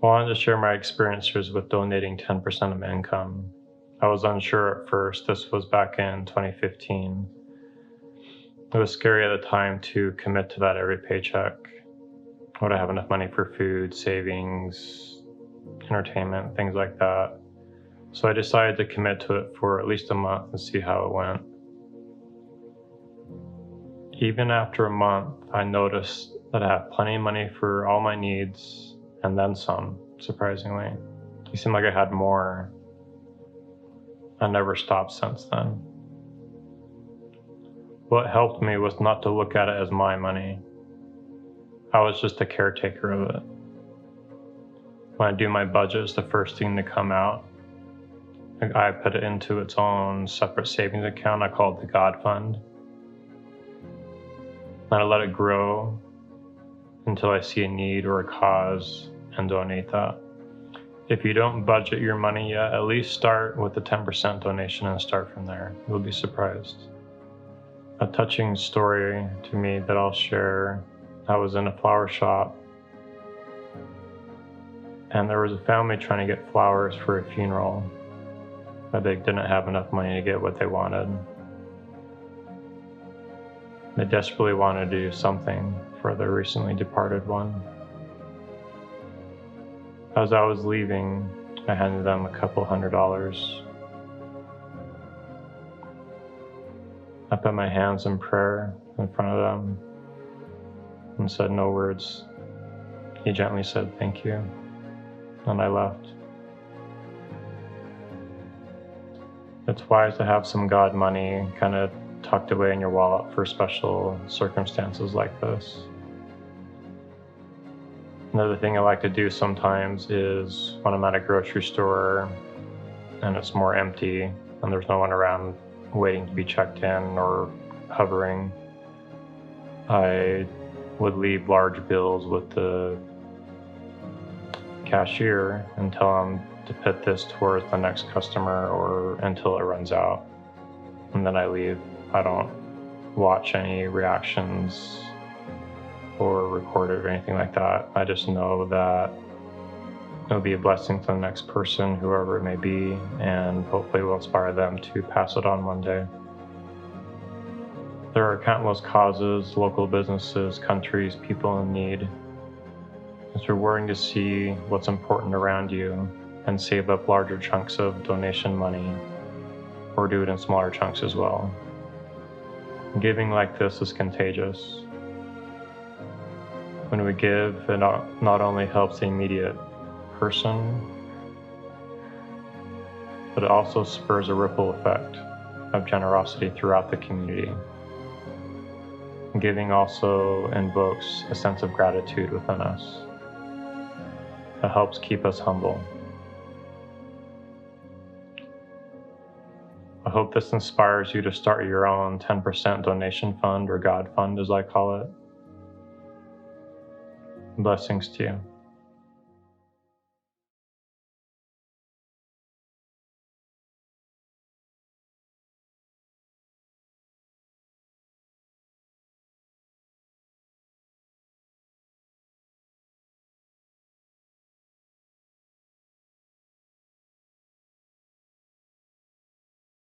I wanted to share my experiences with donating 10% of my income. I was unsure at first. This was back in 2015. It was scary at the time to commit to that every paycheck. Would I have enough money for food, savings, entertainment, things like that? So I decided to commit to it for at least a month and see how it went. Even after a month, I noticed that I had plenty of money for all my needs and then some, surprisingly. It seemed like I had more. I never stopped since then. What helped me was not to look at it as my money. I was just a caretaker of it. When I do my budget, it's the first thing to come out. I put it into its own separate savings account. I call it the God Fund. And I let it grow until I see a need or a cause and donate that. If you don't budget your money yet, at least start with the 10% donation and start from there. You'll be surprised. A touching story to me that I'll share. I was in a flower shop and there was a family trying to get flowers for a funeral, but they didn't have enough money to get what they wanted. They desperately wanted to do something for their recently departed one. As I was leaving, I handed them a couple $100. I put my hands in prayer in front of them and said no words. He gently said, "Thank you," and I left. It's wise to have some God money kind of tucked away in your wallet for special circumstances like this. Another thing I like to do sometimes is when I'm at a grocery store and it's more empty and there's no one around waiting to be checked in or hovering, I would leave large bills with the cashier and tell them to put this towards the next customer or until it runs out. And then I leave. I don't watch any reactions or record it or anything like that. I just know that it'll be a blessing to the next person, whoever it may be, and hopefully will inspire them to pass it on one day. There are countless causes, local businesses, countries, people in need. It's rewarding to see what's important around you and save up larger chunks of donation money, or do it in smaller chunks as well. Giving like this is contagious. When we give, it not only helps the immediate person, but it also spurs a ripple effect of generosity throughout the community. Giving also invokes a sense of gratitude within us. It helps keep us humble. I hope this inspires you to start your own 10% donation fund, or God Fund as I call it. Blessings to you.